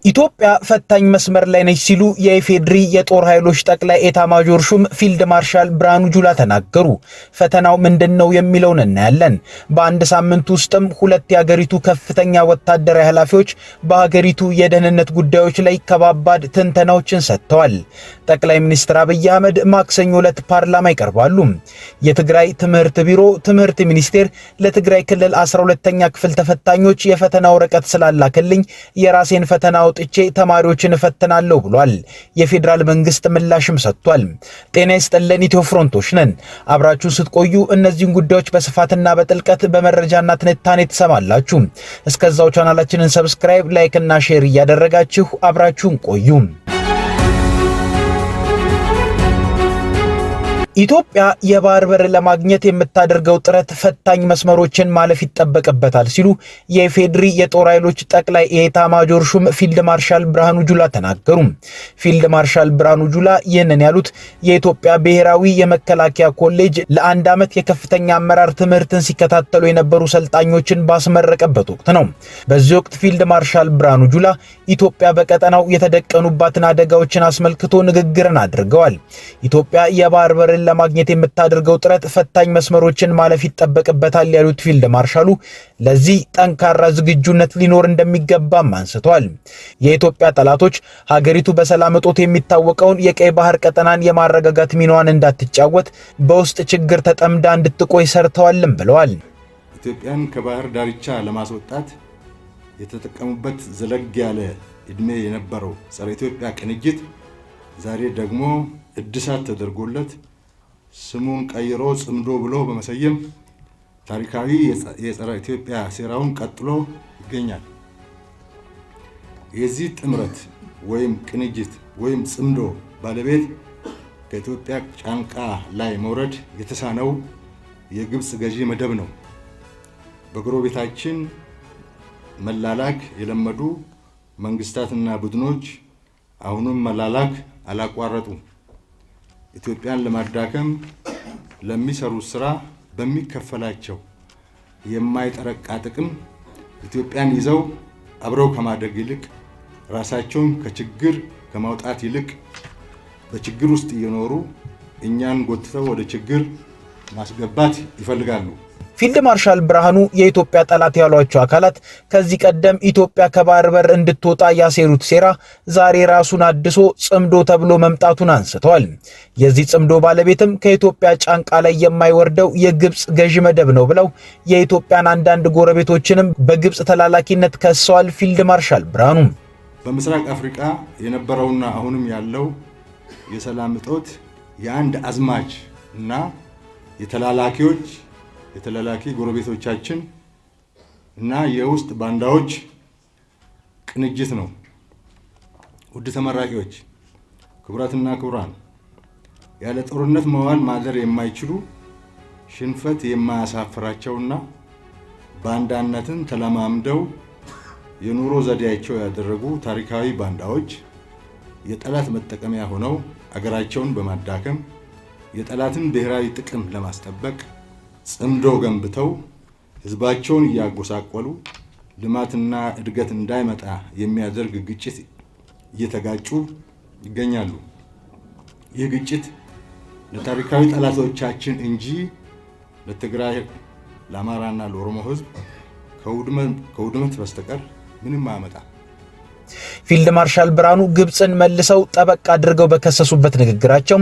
ኢትዮጵያ ፈታኝ መስመር ላይ ነች ሲሉ የኢፌድሪ የጦር ኃይሎች ጠቅላይ ኤታማዦር ሹም ፊልድ ማርሻል ብርሃኑ ጁላ ተናገሩ። ፈተናው ምንድነው የሚለውን እናያለን። በአንድ ሳምንት ውስጥም ሁለት የሀገሪቱ ከፍተኛ ወታደራዊ ኃላፊዎች በሀገሪቱ የደህንነት ጉዳዮች ላይ ከባባድ ትንተናዎችን ሰጥተዋል። ጠቅላይ ሚኒስትር አብይ አህመድ ማክሰኞ ዕለት ፓርላማ ይቀርባሉ። የትግራይ ትምህርት ቢሮ ትምህርት ሚኒስቴር ለትግራይ ክልል 12ኛ ክፍል ተፈታኞች የፈተና ወረቀት ስላላከልኝ የራሴን ፈተና ጥቼ ተማሪዎችን እፈትናለሁ ብሏል። የፌደራል መንግስት ምላሽም ሰጥቷል። ጤና ይስጥልን ኢትዮ ፍሮንቶች ነን። አብራችሁን ስትቆዩ እነዚህን ጉዳዮች በስፋትና በጥልቀት በመረጃና ትንታኔ ትሰማላችሁ። እስከዛው ቻናላችንን ሰብስክራይብ፣ ላይክ እና ሼር እያደረጋችሁ አብራችሁን ቆዩ። ኢትዮጵያ የባህር በር ለማግኘት የምታደርገው ጥረት ፈታኝ መስመሮችን ማለፍ ይጠበቅበታል ሲሉ የኢፌድሪ የጦር ኃይሎች ጠቅላይ ኤታማዦር ሹም ፊልድ ማርሻል ብርሃኑ ጁላ ተናገሩ። ፊልድ ማርሻል ብርሃኑ ጁላ ይህንን ያሉት የኢትዮጵያ ብሔራዊ የመከላከያ ኮሌጅ ለአንድ ዓመት የከፍተኛ አመራር ትምህርትን ሲከታተሉ የነበሩ ሰልጣኞችን ባስመረቀበት ወቅት ነው። በዚህ ወቅት ፊልድ ማርሻል ብርሃኑ ጁላ ኢትዮጵያ በቀጠናው የተደቀኑባትን አደጋዎችን አስመልክቶ ንግግርን አድርገዋል። ኢትዮጵያ የባህር በር ለማግኘት የምታደርገው ጥረት ፈታኝ መስመሮችን ማለፍ ይጠበቅበታል ያሉት ፊልድ ማርሻሉ ለዚህ ጠንካራ ዝግጁነት ሊኖር እንደሚገባም አንስተዋል። የኢትዮጵያ ጠላቶች ሀገሪቱ በሰላም እጦት የሚታወቀውን የቀይ ባህር ቀጠናን የማረጋጋት ሚናዋን እንዳትጫወት በውስጥ ችግር ተጠምዳ እንድትቆይ ሰርተዋልም ብለዋል። ኢትዮጵያን ከባህር ዳርቻ ለማስወጣት የተጠቀሙበት ዘለግ ያለ እድሜ የነበረው ጸረ ኢትዮጵያ ቅንጅት ዛሬ ደግሞ እድሳት ተደርጎለት ስሙን ቀይሮ ጽምዶ ብሎ በመሰየም ታሪካዊ የጸረ ኢትዮጵያ ሴራውን ቀጥሎ ይገኛል። የዚህ ጥምረት ወይም ቅንጅት ወይም ጽምዶ ባለቤት ከኢትዮጵያ ጫንቃ ላይ መውረድ የተሳነው የግብጽ ገዢ መደብ ነው። በጎረቤታችን መላላክ የለመዱ መንግስታትና ቡድኖች አሁንም መላላክ አላቋረጡ። ኢትዮጵያን ለማዳከም ለሚሰሩ ስራ በሚከፈላቸው የማይጠረቃ ጥቅም ኢትዮጵያን ይዘው አብረው ከማደግ ይልቅ ራሳቸውን ከችግር ከማውጣት ይልቅ በችግር ውስጥ እየኖሩ እኛን ጎትተው ወደ ችግር ማስገባት ይፈልጋሉ። ፊልድ ማርሻል ብርሃኑ የኢትዮጵያ ጠላት ያሏቸው አካላት ከዚህ ቀደም ኢትዮጵያ ከባህር በር እንድትወጣ ያሴሩት ሴራ ዛሬ ራሱን አድሶ ጽምዶ ተብሎ መምጣቱን አንስተዋል። የዚህ ጽምዶ ባለቤትም ከኢትዮጵያ ጫንቃ ላይ የማይወርደው የግብጽ ገዢ መደብ ነው ብለው የኢትዮጵያን አንዳንድ ጎረቤቶችንም በግብጽ ተላላኪነት ከሰዋል። ፊልድ ማርሻል ብርሃኑ በምስራቅ አፍሪካ የነበረውና አሁንም ያለው የሰላም እጦት የአንድ አዝማች እና የተላላኪ ጎረቤቶቻችን እና የውስጥ ባንዳዎች ቅንጅት ነው። ውድ ተመራቂዎች፣ ክቡራትና ክቡራን፣ ያለ ጦርነት መዋል ማደር የማይችሉ ሽንፈት የማያሳፍራቸውና ባንዳነትን ተለማምደው የኑሮ ዘዴያቸው ያደረጉ ታሪካዊ ባንዳዎች የጠላት መጠቀሚያ ሆነው አገራቸውን በማዳከም የጠላትን ብሔራዊ ጥቅም ለማስጠበቅ ጽምዶ ገንብተው ህዝባቸውን እያጎሳቆሉ ልማትና እድገት እንዳይመጣ የሚያደርግ ግጭት እየተጋጩ ይገኛሉ። ይህ ግጭት ለታሪካዊ ጠላቶቻችን እንጂ ለትግራይ፣ ለአማራና ለኦሮሞ ህዝብ ከውድመት በስተቀር ምንም አያመጣም። ፊልድ ማርሻል ብርሃኑ ግብጽን መልሰው ጠበቅ አድርገው በከሰሱበት ንግግራቸው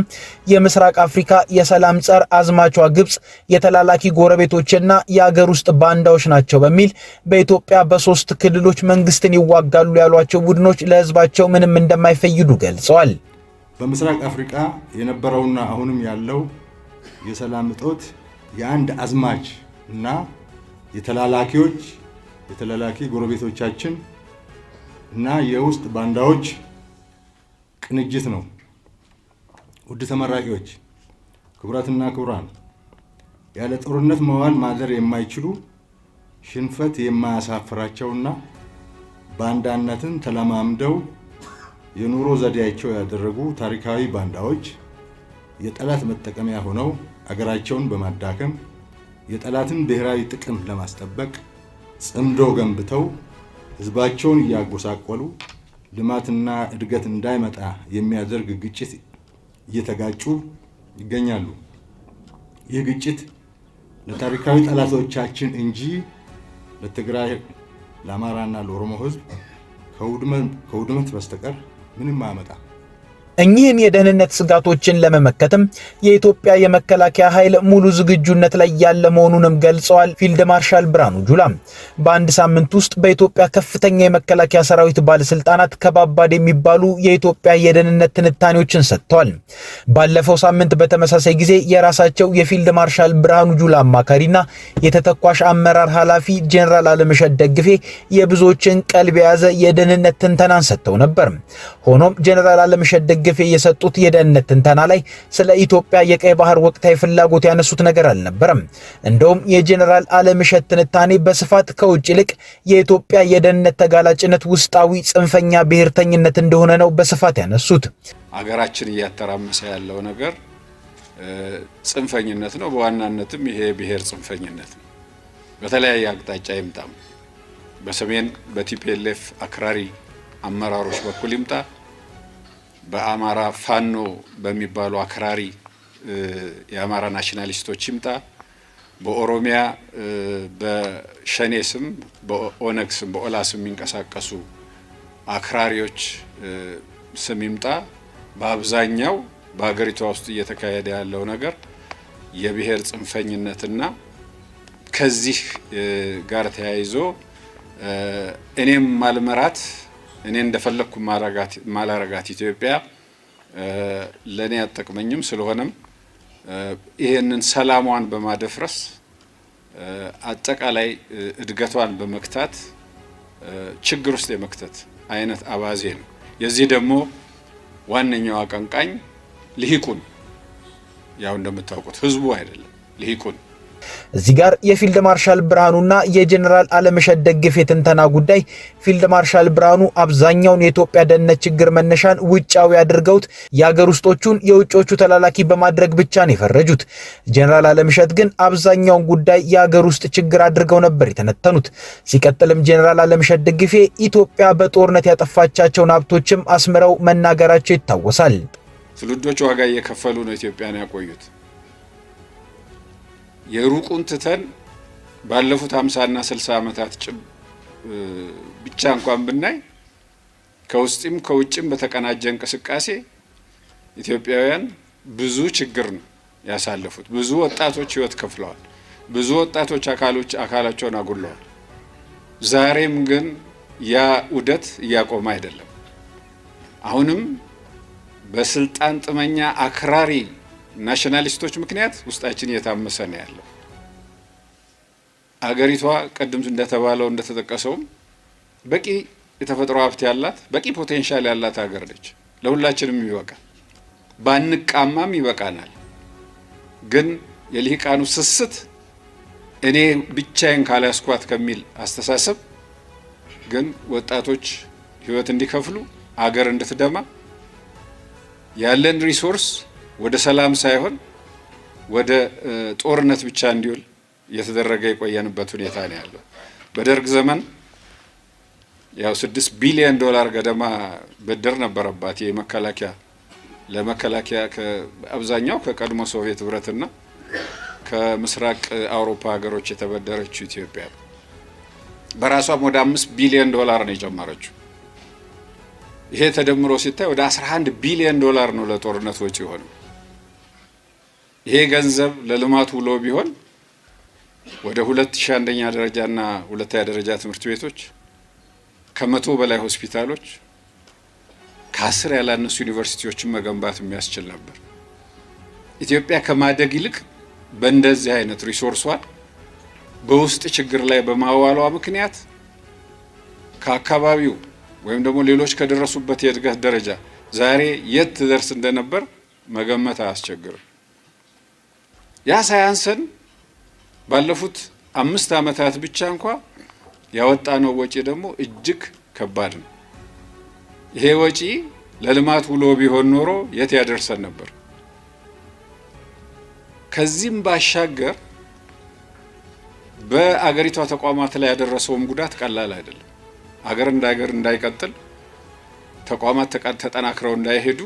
የምስራቅ አፍሪካ የሰላም ጸር አዝማቿ ግብጽ የተላላኪ ጎረቤቶችና የአገር ውስጥ ባንዳዎች ናቸው በሚል በኢትዮጵያ በ3 ክልሎች መንግስትን ይዋጋሉ ያሏቸው ቡድኖች ለህዝባቸው ምንም እንደማይፈይዱ ገልጸዋል። በምስራቅ አፍሪካ የነበረውና አሁንም ያለው የሰላም እጦት የአንድ አዝማች እና የተላላኪ ጎረቤቶቻችን እና የውስጥ ባንዳዎች ቅንጅት ነው። ውድ ተመራቂዎች፣ ክቡራትና ክቡራን፣ ያለ ጦርነት መዋል ማደር የማይችሉ ሽንፈት የማያሳፍራቸውና ባንዳነትን ተለማምደው የኑሮ ዘዴያቸው ያደረጉ ታሪካዊ ባንዳዎች የጠላት መጠቀሚያ ሆነው አገራቸውን በማዳከም የጠላትን ብሔራዊ ጥቅም ለማስጠበቅ ጽምዶ ገንብተው ህዝባቸውን እያጎሳቆሉ ልማትና እድገት እንዳይመጣ የሚያደርግ ግጭት እየተጋጩ ይገኛሉ። ይህ ግጭት ለታሪካዊ ጠላቶቻችን እንጂ ለትግራይ፣ ለአማራና ለኦሮሞ ሕዝብ ከውድመት በስተቀር ምንም አያመጣ። እኚህን የደህንነት ስጋቶችን ለመመከትም የኢትዮጵያ የመከላከያ ኃይል ሙሉ ዝግጁነት ላይ ያለ መሆኑንም ገልጸዋል። ፊልድ ማርሻል ብርሃኑ ጁላ በአንድ ሳምንት ውስጥ በኢትዮጵያ ከፍተኛ የመከላከያ ሰራዊት ባለስልጣናት ከባባድ የሚባሉ የኢትዮጵያ የደህንነት ትንታኔዎችን ሰጥተዋል። ባለፈው ሳምንት በተመሳሳይ ጊዜ የራሳቸው የፊልድ ማርሻል ብርሃኑ ጁላ አማካሪና የተተኳሽ አመራር ኃላፊ ጄኔራል አለምሸት ደግፌ የብዙዎችን ቀልብ የያዘ የደህንነት ትንተናን ሰጥተው ነበር። ሆኖም ጄኔራል አለምሸት ደግፌ የሰጡት የደህንነት ትንተና ላይ ስለ ኢትዮጵያ የቀይ ባህር ወቅታዊ ፍላጎት ያነሱት ነገር አልነበረም። እንደውም የጄኔራል አለምሸት ትንታኔ በስፋት ከውጭ ይልቅ የኢትዮጵያ የደህንነት ተጋላጭነት ውስጣዊ ጽንፈኛ ብሔርተኝነት እንደሆነ ነው በስፋት ያነሱት። አገራችን እያተራመሰ ያለው ነገር ጽንፈኝነት ነው። በዋናነትም ይሄ ብሔር ጽንፈኝነት ነው። በተለያየ አቅጣጫ ይምጣም፣ በሰሜን በቲፒኤልኤፍ አክራሪ አመራሮች በኩል ይምጣ፣ በአማራ ፋኖ በሚባሉ አክራሪ የአማራ ናሽናሊስቶች ይምጣ፣ በኦሮሚያ በሸኔ ስም በኦነግ ስም በኦላ ስም የሚንቀሳቀሱ አክራሪዎች ስም ይምጣ፣ በአብዛኛው በሀገሪቷ ውስጥ እየተካሄደ ያለው ነገር የብሔር ጽንፈኝነትና ከዚህ ጋር ተያይዞ እኔም ማልመራት እኔ እንደፈለኩ ማላረጋት ኢትዮጵያ ለኔ አጠቅመኝም። ስለሆነም ይሄንን ሰላሟን በማደፍረስ አጠቃላይ እድገቷን በመክታት ችግር ውስጥ የመክተት አይነት አባዜ ነው። የዚህ ደግሞ ዋነኛው አቀንቃኝ ልሂቁን፣ ያው እንደምታውቁት ህዝቡ አይደለም ልሂቁን። እዚህ ጋር የፊልድ ማርሻል ብርሃኑና የጄኔራል አለምሸት ደግፌ ትንተና ጉዳይ ፊልድ ማርሻል ብርሃኑ አብዛኛውን የኢትዮጵያ ደህንነት ችግር መነሻን ውጫዊ አድርገውት የሀገር ውስጦቹን የውጮቹ ተላላኪ በማድረግ ብቻ ነው የፈረጁት። ጄኔራል አለምሸት ግን አብዛኛውን ጉዳይ የሀገር ውስጥ ችግር አድርገው ነበር የተነተኑት። ሲቀጥልም ጄኔራል አለምሸት ደግፌ ኢትዮጵያ በጦርነት ያጠፋቻቸውን ሀብቶችም አስምረው መናገራቸው ይታወሳል። ትውልዶች ዋጋ እየከፈሉ ነው ኢትዮጵያን ያቆዩት። የሩቁን ትተን ባለፉት 50 እና 60 ዓመታት ብቻ እንኳን ብናይ ከውስጥም ከውጭም በተቀናጀ እንቅስቃሴ ኢትዮጵያውያን ብዙ ችግር ነው ያሳለፉት። ብዙ ወጣቶች ህይወት ከፍለዋል። ብዙ ወጣቶች አካላቸውን አጉለዋል። ዛሬም ግን ያ ውደት እያቆመ አይደለም። አሁንም በስልጣን ጥመኛ አክራሪ ናሽናሊስቶች ምክንያት ውስጣችን እየታመሰ ነው ያለው። አገሪቷ ቀደም እንደተባለው እንደተጠቀሰው በቂ የተፈጥሮ ሀብት ያላት በቂ ፖቴንሻል ያላት ሀገር ነች። ለሁላችንም ይበቃል፣ ባንቃማም ይበቃናል። ግን የልሂቃኑ ስስት እኔ ብቻዬን ካላስኳት ከሚል አስተሳሰብ ግን ወጣቶች ህይወት እንዲከፍሉ አገር እንድትደማ ያለን ሪሶርስ ወደ ሰላም ሳይሆን ወደ ጦርነት ብቻ እንዲውል እየተደረገ የቆየንበት ሁኔታ ነው ያለው። በደርግ ዘመን ያው $6 ቢሊዮን ገደማ ብድር ነበረባት ለመከላከያ አብዛኛው ከቀድሞ ሶቪየት ህብረትና ከምስራቅ አውሮፓ ሀገሮች የተበደረችው ኢትዮጵያ በራሷም ወደ $5 ቢሊዮን ነው የጨመረችው። ይሄ ተደምሮ ሲታይ ወደ $11 ቢሊዮን ነው ለጦርነት ወጪ ሆነ። ይሄ ገንዘብ ለልማት ውሎ ቢሆን ወደ 2000 አንደኛ ደረጃና ሁለተኛ ደረጃ ትምህርት ቤቶች፣ ከ100 በላይ ሆስፒታሎች፣ ከ10 ያላነሱ ዩኒቨርሲቲዎችን መገንባት የሚያስችል ነበር። ኢትዮጵያ ከማደግ ይልቅ በእንደዚህ አይነት ሪሶርሷን በውስጥ ችግር ላይ በማዋሏ ምክንያት ከአካባቢው ወይም ደግሞ ሌሎች ከደረሱበት የእድገት ደረጃ ዛሬ የት ትደርስ እንደነበር መገመት አያስቸግርም። ያ ሳያንሰን ባለፉት 5 ዓመታት ብቻ እንኳ ያወጣነው ወጪ ደግሞ እጅግ ከባድ ነው። ይሄ ወጪ ለልማት ውሎ ቢሆን ኖሮ የት ያደርሰን ነበር? ከዚህም ባሻገር በአገሪቷ ተቋማት ላይ ያደረሰውም ጉዳት ቀላል አይደለም። አገር እንዳይቀጥል ተቋማት ተጠናክረው እንዳይሄዱ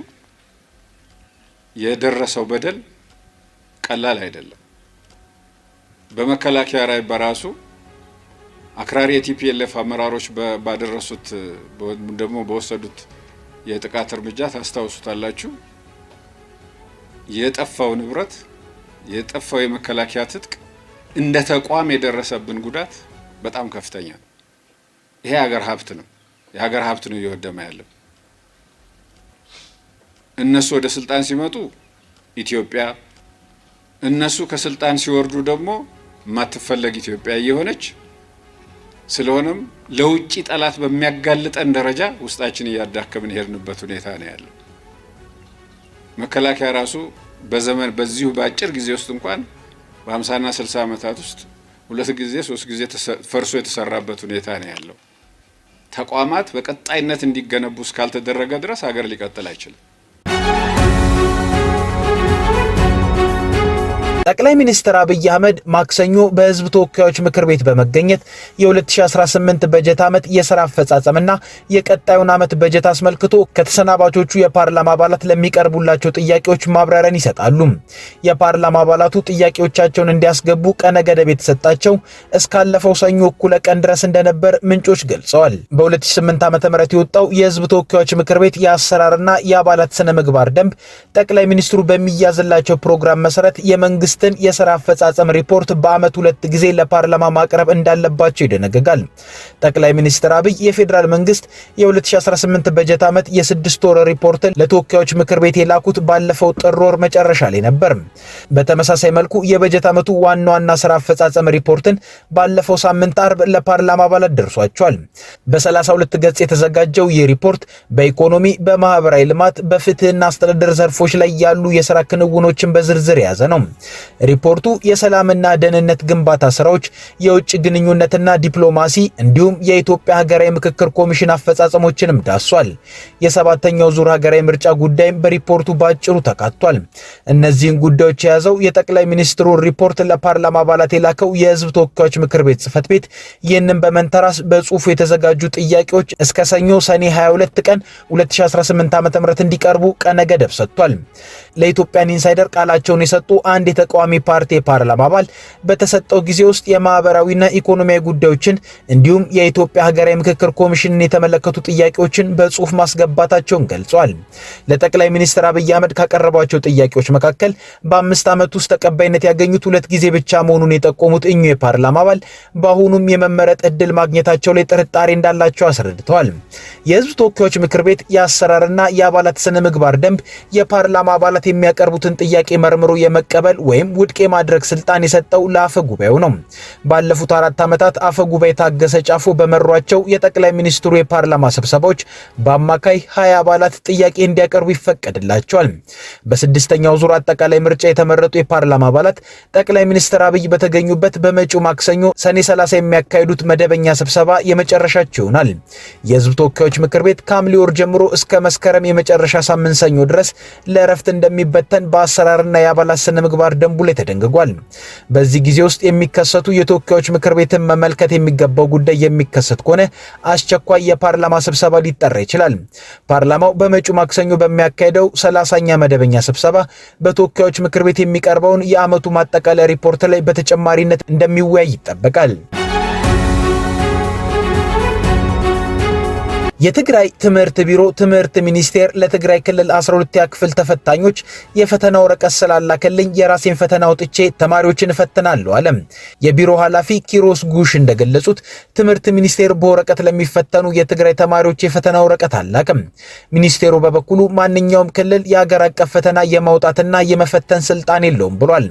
የደረሰው በደል ቀላል አይደለም። በመከላከያ ላይ በራሱ አክራሪ የቲፒኤልኤፍ አመራሮች ባደረሱት ደግሞ በወሰዱት የጥቃት እርምጃ ታስታውሱታላችሁ። የጠፋው ንብረት የጠፋው የመከላከያ ትጥቅ እንደ ተቋም የደረሰብን ጉዳት በጣም ከፍተኛ ነው። ይሄ ሀገር ሀብት ነው። የሀገር ሀብት ነው እየወደመ ያለው። እነሱ ወደ ስልጣን ሲመጡ ኢትዮጵያ፣ እነሱ ከስልጣን ሲወርዱ ደግሞ ማትፈለግ ኢትዮጵያ እየሆነች ስለሆነም ለውጪ ጠላት በሚያጋልጠን ደረጃ ውስጣችን እያዳከምን ሄድንበት ሁኔታ ነው ያለው። መከላከያ ራሱ በዚሁ በአጭር ጊዜ ውስጥ እንኳን በ50 እና 60 ዓመታት ውስጥ 2 ጊዜ 3 ጊዜ ፈርሶ የተሰራበት ሁኔታ ነው ያለው። ተቋማት በቀጣይነት እንዲገነቡ እስካልተደረገ ድረስ ሀገር ሊቀጥል አይችልም። ጠቅላይ ሚኒስትር አብይ አህመድ ማክሰኞ በህዝብ ተወካዮች ምክር ቤት በመገኘት የ2018 በጀት ዓመት የሥራ አፈጻጸምና የቀጣዩን ዓመት በጀት አስመልክቶ ከተሰናባቾቹ የፓርላማ አባላት ለሚቀርቡላቸው ጥያቄዎች ማብራሪያን ይሰጣሉ። የፓርላማ አባላቱ ጥያቄዎቻቸውን እንዲያስገቡ ቀነ ገደብ የተሰጣቸው እስካለፈው ሰኞ እኩለ ቀን ድረስ እንደነበር ምንጮች ገልጸዋል። በ2008 ዓ.ም የወጣው የህዝብ ተወካዮች ምክር ቤት የአሰራርና የአባላት ስነ ምግባር ደንብ ጠቅላይ ሚኒስትሩ በሚያዝላቸው ፕሮግራም መሰረት የመንግስት የሥራ አፈጻጸም ሪፖርት በአመት 2 ጊዜ ለፓርላማ ማቅረብ እንዳለባቸው ይደነግጋል። ጠቅላይ ሚኒስትር አብይ የፌዴራል መንግስት የ2018 በጀት ዓመት የ6 ወር ሪፖርትን ለተወካዮች ምክር ቤት የላኩት ባለፈው ጥር ወር መጨረሻ ላይ ነበር። በተመሳሳይ መልኩ የበጀት ዓመቱ ዋና ዋና ሥራ አፈጻጸም ሪፖርትን ባለፈው ሳምንት አርብ ለፓርላማ አባላት ደርሷቸዋል። በ32 ገጽ የተዘጋጀው ይህ ሪፖርት በኢኮኖሚ፣ በማህበራዊ ልማት፣ በፍትህና አስተዳደር ዘርፎች ላይ ያሉ የሥራ ክንውኖችን በዝርዝር የያዘ ነው። ሪፖርቱ የሰላምና ደህንነት ግንባታ ስራዎች፣ የውጭ ግንኙነትና ዲፕሎማሲ እንዲሁም የኢትዮጵያ ሀገራዊ ምክክር ኮሚሽን አፈጻጸሞችንም ዳሷል። የ7ኛው ዙር ሀገራዊ ምርጫ ጉዳይም በሪፖርቱ ባጭሩ ተካቷል። እነዚህን ጉዳዮች የያዘው የጠቅላይ ሚኒስትሩ ሪፖርት ለፓርላማ አባላት የላከው የህዝብ ተወካዮች ምክር ቤት ጽህፈት ቤት ይህንን በመንተራስ በጽሁፉ የተዘጋጁ ጥያቄዎች እስከ ሰኞ ሰኔ 22 ቀን 2018 ዓ.ም እንዲቀርቡ ቀነ ገደብ ሰጥቷል። ለኢትዮጵያን ኢንሳይደር ቃላቸውን የሰጡ አንድ የተቃዋሚ ፓርቲ ፓርላማ አባል በተሰጠው ጊዜ ውስጥ የማህበራዊና ኢኮኖሚያዊ ጉዳዮችን እንዲሁም የኢትዮጵያ ሀገራዊ ምክክር ኮሚሽንን የተመለከቱ ጥያቄዎችን በጽሁፍ ማስገባታቸውን ገልጿል። ለጠቅላይ ሚኒስትር አብይ አህመድ ካቀረቧቸው ጥያቄዎች መካከል በ5 ዓመት ውስጥ ተቀባይነት ያገኙት 2 ጊዜ ብቻ መሆኑን የጠቆሙት እኚሁ የፓርላማ አባል በአሁኑም የመመረጥ እድል ማግኘታቸው ላይ ጥርጣሬ እንዳላቸው አስረድተዋል። የህዝብ ተወካዮች ምክር ቤት የአሰራርና የአባላት ስነ ምግባር ደንብ የፓርላማ አባላት የሚያቀርቡትን ጥያቄ መርምሮ የመቀበል ወይም ውድቅ የማድረግ ስልጣን የሰጠው ለአፈ ጉባኤው ነው። ባለፉት 4 ዓመታት አፈ ጉባኤ ታገሰ ጫፎ በመሯቸው የጠቅላይ ሚኒስትሩ የፓርላማ ስብሰባዎች በአማካይ 20 አባላት ጥያቄ እንዲያቀርቡ ይፈቀድላቸዋል። በ6ኛው ዙር አጠቃላይ ምርጫ የተመረጡ የፓርላማ አባላት ጠቅላይ ሚኒስትር አብይ በተገኙበት በመጪው ማክሰኞ ሰኔ 30 የሚያካሂዱት መደበኛ ስብሰባ የመጨረሻቸው ይሆናል። የህዝብ ተወካዮች ምክር ቤት ከሐምሌ ወር ጀምሮ እስከ መስከረም የመጨረሻ ሳምንት ሰኞ ድረስ ለእረፍት እንደሚበተን በአሰራርና የአባላት ስነ ምግባር ደንቡ ላይ ተደንግጓል። በዚህ ጊዜ ውስጥ የሚከሰቱ የተወካዮች ምክር ቤትን መመልከት የሚገባው ጉዳይ የሚከሰት ከሆነ አስቸኳይ የፓርላማ ስብሰባ ሊጠራ ይችላል። ፓርላማው በመጪው ማክሰኞ በሚያካሄደው 30ኛ መደበኛ ስብሰባ በተወካዮች ምክር ቤት የሚቀርበውን የዓመቱ ማጠቃለያ ሪፖርት ላይ በተጨማሪነት እንደሚወያይ ይጠበቃል። የትግራይ ትምህርት ቢሮ ትምህርት ሚኒስቴር ለትግራይ ክልል 12ኛ ክፍል ተፈታኞች የፈተና ወረቀት ስላላከልኝ የራሴን ፈተና ወጥቼ ተማሪዎችን እፈትናለሁ አለ። የቢሮ ኃላፊ ኪሮስ ጉሽ እንደገለጹት ትምህርት ሚኒስቴር በወረቀት ለሚፈተኑ የትግራይ ተማሪዎች የፈተና ወረቀት አላከም። ሚኒስቴሩ በበኩሉ ማንኛውም ክልል የሀገር አቀፍ ፈተና የማውጣትና የመፈተን ስልጣን የለውም ብሏል።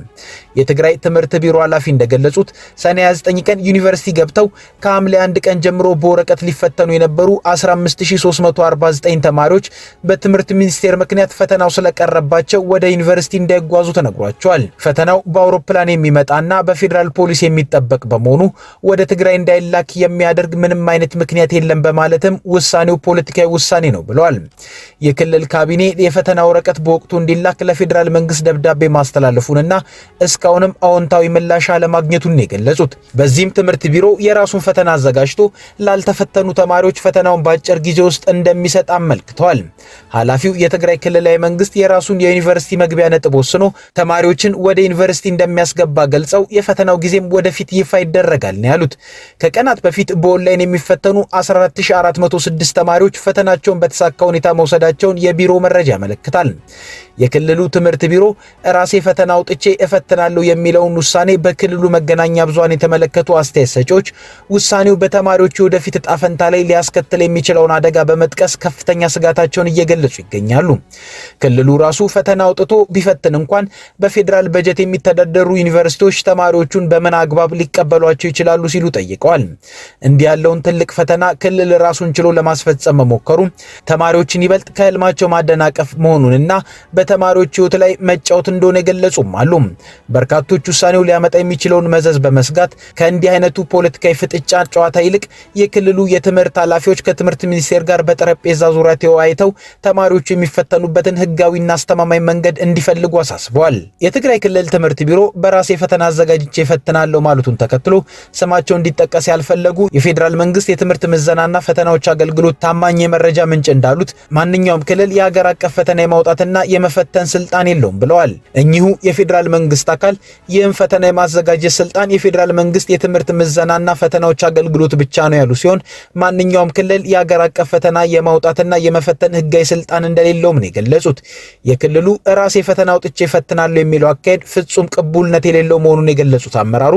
የትግራይ ትምህርት ቢሮ ኃላፊ እንደገለጹት ሰኔ 29 ቀን ዩኒቨርሲቲ ገብተው ከሐምሌ 1 ቀን ጀምሮ በወረቀት ሊፈተኑ የነበሩ 15349 ተማሪዎች በትምህርት ሚኒስቴር ምክንያት ፈተናው ስለቀረባቸው ወደ ዩኒቨርሲቲ እንዳይጓዙ ተነግሯቸዋል። ፈተናው በአውሮፕላን የሚመጣና በፌዴራል ፖሊስ የሚጠበቅ በመሆኑ ወደ ትግራይ እንዳይላክ የሚያደርግ ምንም አይነት ምክንያት የለም በማለትም ውሳኔው ፖለቲካዊ ውሳኔ ነው ብለዋል። የክልል ካቢኔ የፈተና ወረቀት በወቅቱ እንዲላክ ለፌዴራል መንግስት ደብዳቤ ማስተላለፉንና እስካሁንም አዎንታዊ ምላሽ አለማግኘቱን የገለጹት በዚህም ትምህርት ቢሮ የራሱን ፈተና አዘጋጅቶ ላልተፈተኑ ተማሪዎች ፈተናውን በአጭር ጊዜ ውስጥ እንደሚሰጥ አመልክተዋል። ኃላፊው የትግራይ ክልላዊ መንግስት የራሱን የዩኒቨርሲቲ መግቢያ ነጥብ ወስኖ ተማሪዎችን ወደ ዩኒቨርሲቲ እንደሚያስገባ ገልጸው የፈተናው ጊዜም ወደፊት ይፋ ይደረጋል ነው ያሉት። ከቀናት በፊት በኦንላይን የሚፈተኑ 14406 ተማሪዎች ፈተናቸውን በተሳካ ሁኔታ መውሰዳቸውን የቢሮ መረጃ ያመለክታል። የክልሉ ትምህርት ቢሮ ራሴ ፈተና አውጥቼ እፈትናለሁ የሚለውን ውሳኔ በክልሉ መገናኛ ብዙሃን የተመለከቱ አስተያየት ሰጪዎች ውሳኔው በተማሪዎች ወደፊት ዕጣ ፈንታ ላይ ሊያስከትል የሚችለውን አደጋ በመጥቀስ ከፍተኛ ስጋታቸውን እየገለጹ ይገኛሉ። ክልሉ ራሱ ፈተና አውጥቶ ቢፈትን እንኳን በፌዴራል በጀት የሚተዳደሩ ዩኒቨርሲቲዎች ተማሪዎቹን በምን አግባብ ሊቀበሏቸው ይችላሉ ሲሉ ጠይቀዋል። እንዲህ ያለውን ትልቅ ፈተና ክልል ራሱን ችሎ ለማስፈጸም መሞከሩ ተማሪዎችን ይበልጥ ከህልማቸው ማደናቀፍ መሆኑንና በተማሪዎች ህይወት ላይ መጫወት እንደሆነ የገለጹም አሉ። በርካቶች ውሳኔው ሊያመጣ የሚችለውን መዘዝ በመስጋት ከእንዲህ አይነቱ ፖለቲካዊ ፍጥጫ ጨዋታ ይልቅ የክልሉ የትምህርት ኃላፊዎች ከትምህርት ሚኒስቴር ጋር በጠረጴዛ ዙሪያ ተወያይተው ተማሪዎቹ የሚፈተኑበትን ህጋዊና አስተማማኝ መንገድ እንዲፈልጉ አሳስበዋል። የትግራይ ክልል ትምህርት ቢሮ በራሴ ፈተና አዘጋጅቼ እፈትናለሁ ማለቱን ተከትሎ ስማቸው እንዲጠቀስ ያልፈለጉ የፌዴራል መንግስት የትምህርት ምዘናና ፈተናዎች አገልግሎት ታማኝ የመረጃ ምንጭ እንዳሉት ማንኛውም ክልል የሀገር አቀፍ ፈተና የማውጣትና የመፈተን ስልጣን የለውም ብለዋል። እኚሁ የፌዴራል መንግስት አካል ይህን ፈተና የማዘጋጀት ስልጣን የፌዴራል መንግስት የትምህርት ምዘናና ፈተናዎች አገልግሎት ብቻ ነው ያሉ ሲሆን ማንኛውም ክልል የሀገር አቀፍ ፈተና የማውጣትና የመፈተን ህጋዊ ስልጣን እንደሌለውም ነው የገለጹት። የክልሉ ራሴ ፈተና አውጥቼ እፈትናለሁ የሚለው አካሄድ ፍጹም ቅቡልነት የሌለው መሆኑን የገለጹት አመራሩ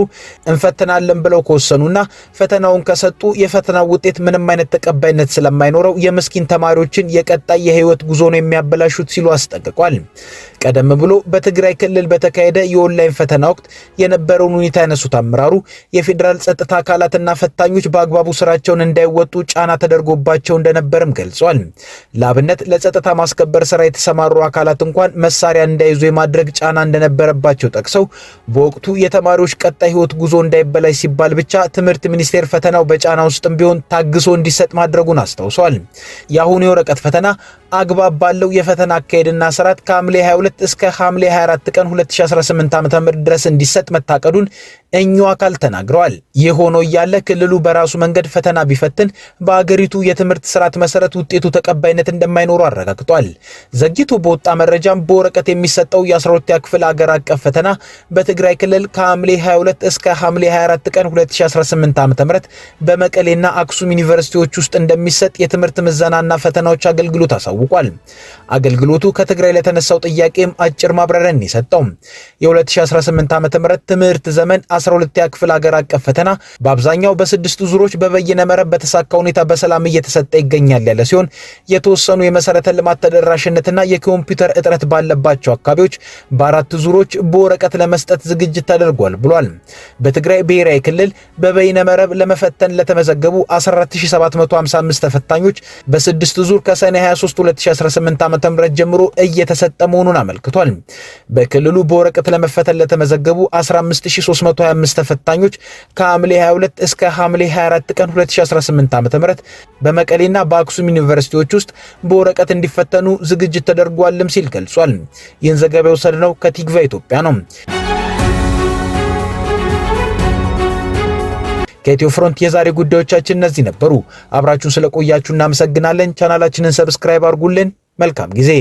እንፈትናለን ብለው ከወሰኑና ፈተናውን ከሰጡ የፈተናው ውጤት ምንም አይነት ተቀባይነት ስለማይኖረው የምስኪን ተማሪዎችን የቀጣይ የህይወት ጉዞ ነው የሚያበላሹት ሲሉ አስጠንቅቋል። ቀደም ብሎ በትግራይ ክልል በተካሄደ የኦንላይን ፈተና ወቅት የነበረውን ሁኔታ ያነሱት አመራሩ የፌዴራል ጸጥታ አካላትና ፈታኞች በአግባቡ ስራቸውን እንዳይወጡ ጫና ተደርጎባቸው እንደነበርም ገልጿል። ለአብነት ለጸጥታ ማስከበር ስራ የተሰማሩ አካላት እንኳን መሳሪያ እንዳይዙ የማድረግ ጫና እንደነበረባቸው ጠቅሰው በወቅቱ የተማሪዎች ቀጣይ ህይወት ጉዞ እንዳይበላሽ ሲባል ብቻ ትምህርት ሚኒስቴር ፈተናው በጫና ውስጥም ቢሆን ታግሶ እንዲሰጥ ማድረጉን አስታውሷል። የአሁኑ የወረቀት ፈተና አግባብ ባለው የፈተና አካሄድና ስርዓት ከሐምሌ 22 እስከ ሐምሌ 24 ቀን 2018 ዓ.ም ድረስ እንዲሰጥ መታቀዱን እኚሁ አካል ተናግረዋል። ይህ ሆኖ እያለ ክልሉ በራሱ መንገድ ፈተና ቢፈትን በአገሪቱ የትምህርት ስርዓት መሰረት ውጤቱ ተቀባይነት እንደማይኖሩ አረጋግጧል። ዘግይቶ በወጣ መረጃም በወረቀት የሚሰጠው የ12ኛ ክፍል አገር አቀፍ ፈተና በትግራይ ክልል ከሐምሌ 22 እስከ ሐምሌ 24 ቀን 2018 ዓ.ም በመቀሌና አክሱም ዩኒቨርሲቲዎች ውስጥ እንደሚሰጥ የትምህርት ምዘናና ፈተናዎች አገልግሎት አሳውቋል። አገልግሎቱ ከትግራይ ለተነሳው ጥያቄም አጭር ማብራሪያን የሰጠው የ2018 ዓ.ም ትምህርት ዘመን 12ኛ ክፍል አገር አቀፍ ፈተና በአብዛኛው በስድስቱ ዙሮች በበይነ መረብ በተሳካ ሁኔታ በሰላም እየተሰጠ ይገኛል ያለ ሲሆን የተወሰኑ የመሰረተ ልማት ተደራሽነትና የኮምፒውተር እጥረት ባለባቸው አካባቢዎች በአራት ዙሮች በወረቀት ለመስጠት ዝግጅት ተደርጓል ብሏል። በትግራይ ብሔራዊ ክልል በበይነ መረብ ለመፈተን ለተመዘገቡ 14755 ተፈታኞች በስድስት ዙር ከሰኔ 23 2018 ዓ.ም ጀምሮ እየተሰጠ መሆኑን አመልክቷል። በክልሉ በወረቀት ለመፈተን ለተመዘገቡ 15325 ተፈታኞች ከሐምሌ 22 እስከ ሐምሌ 24 ቀን 2018 ዓ.ም በመቀሌና በአክሱም ዩኒቨርሲቲዎች ውስጥ በወረቀት እንዲፈተኑ ዝግጅት ተደርጓልም ሲል ገልጿል። ይህን ዘገባ የወሰድነው ከቲግቫ ኢትዮጵያ ነው። ከኢትዮ ፍሮንት የዛሬ ጉዳዮቻችን እነዚህ ነበሩ። አብራችሁን ስለቆያችሁ እናመሰግናለን። ቻናላችንን ሰብስክራይብ አድርጉልን። መልካም ጊዜ